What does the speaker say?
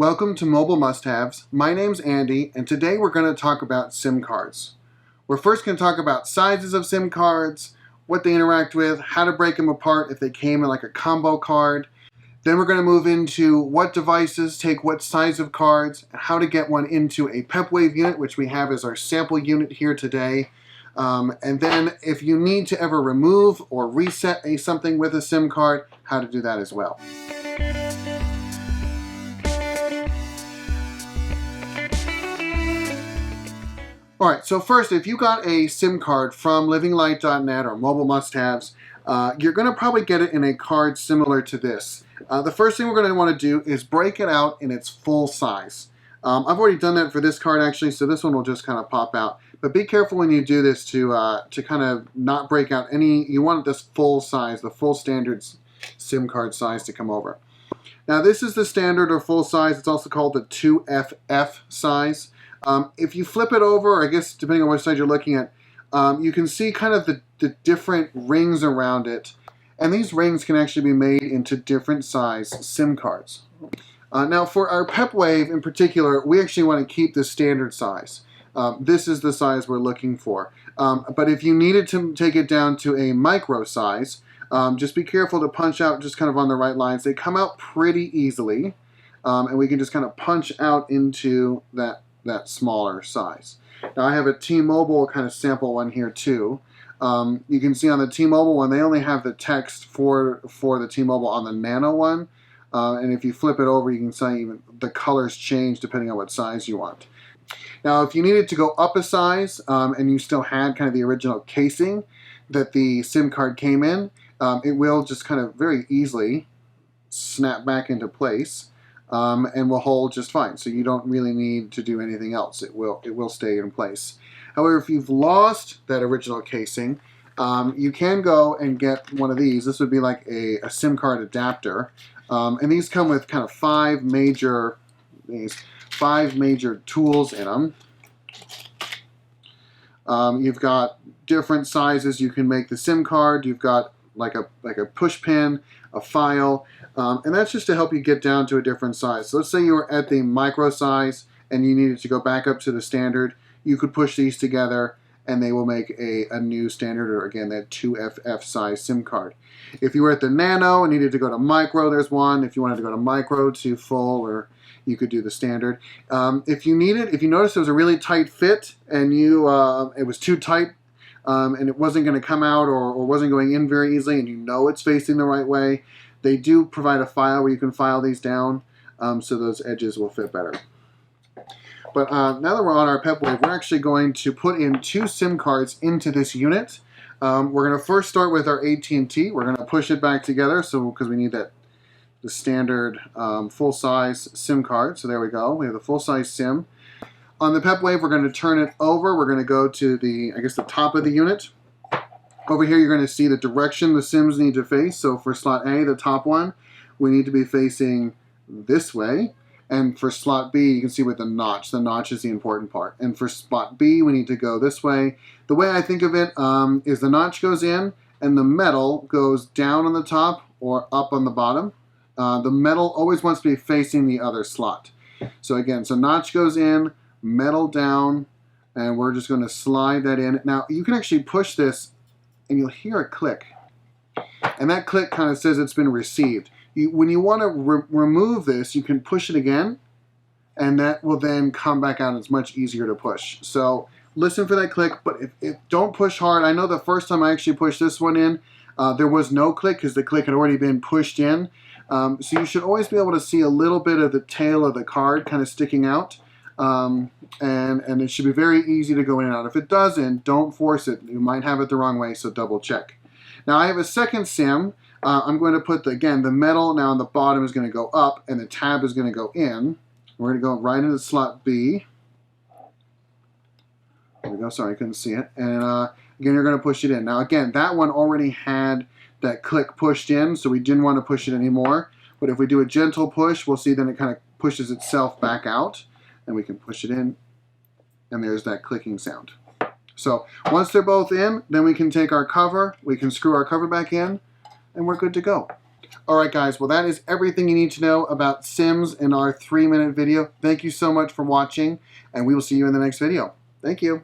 Welcome to Mobile Must-Haves. My name's Andy, and today we're going to talk about SIM cards. We're first going to talk about sizes of SIM cards, what they interact with, how to break them apart if they came in like a combo card. Then we're going to move into what devices take what size of cards, and how to get one into a pepwave unit, which we have as our sample unit here today. And then if you need to ever remove or reset something with a SIM card, how to do that as well. Alright, so first, if you got a SIM card from livinglight.net or Mobile Must-Haves, you're going to probably get it in a card similar to this. The first thing we're going to want to do is break it out in its full size. I've already done that for this card actually, so this one will just kind of pop out. But be careful when you do this to kind of not break out any. You want this full size, the full standard SIM card size to come over. Now this is the standard or full size. It's also called the 2FF size. If you flip it over, I guess depending on which side you're looking at, you can see kind of the different rings around it. And these rings can actually be made into different size SIM cards. Now for our pepwave in particular, we actually want to keep the standard size. This is the size we're looking for. But if you needed to take it down to a micro size, just be careful to punch out just kind of on the right lines. They come out pretty easily, and we can just kind of punch out into that smaller size. Now I have a T-Mobile kind of sample one here too. You can see on the T-Mobile one, they only have the text for the T-Mobile on the Nano one. And if you flip it over, you can see even the colors change depending on what size you want. Now if you needed to go up a size and you still had kind of the original casing that the SIM card came in, it will just kind of very easily snap back into place. And will hold just fine. So you don't really need to do anything else. It will stay in place. However, if you've lost that original casing, you can go and get one of these. This would be like a SIM card adapter. And these come with kind of five major tools in them. You've got different sizes you can make the SIM card. You've got like a push pin, a file, and that's just to help you get down to a different size. So let's say you were at the micro size and you needed to go back up to the standard. You could push these together and they will make a new standard, or again that 2FF size SIM card. If you were at the nano and needed to go to micro, there's one. If you wanted to go to micro to full, or you could do the standard. If you noticed it was a really tight fit and it was too tight, and it wasn't going to come out or wasn't going in very easily, and you know it's facing the right way, they do provide a file where you can file these down so those edges will fit better. But now that we're on our pepwave, we're actually going to put in two SIM cards into this unit. We're going to first start with our AT&T. We're going to push it back together because we need the standard full-size SIM card. So there we go. We have the full-size SIM. On the pepwave, we're going to turn it over. We're going to go to the top of the unit. Over here, you're going to see the direction the SIMs need to face. So for slot A, the top one, we need to be facing this way. And for slot B, you can see with the notch. The notch is the important part. And for slot B, we need to go this way. The way I think of it is the notch goes in and the metal goes down on the top or up on the bottom. The metal always wants to be facing the other slot. So again, so notch goes in, metal down, and we're just going to slide that in. Now you can actually push this and you'll hear a click, and that click kind of says it's been received. When you want to remove this, you can push it again, and that will then come back out. It's much easier to push. So listen for that click, but don't push hard. I know the first time I actually pushed this one in, there was no click because the click had already been pushed in. So you should always be able to see a little bit of the tail of the card kind of sticking out. And it should be very easy to go in and out. If it doesn't, don't force it. You might have it the wrong way, so double check. Now I have a second SIM. I'm going to put, the metal now on the bottom is going to go up, and the tab is going to go in. We're going to go right into slot B. There we go. Sorry, I couldn't see it. And again, you're going to push it in. Now again, that one already had that click pushed in, so we didn't want to push it anymore. But if we do a gentle push, we'll see then it kind of pushes itself back out. And we can push it in, and there's that clicking sound. So once they're both in, then we can take our cover, we can screw our cover back in, and we're good to go. Alright guys, well that is everything you need to know about Sims in our 3-minute video. Thank you so much for watching, and we will see you in the next video. Thank you.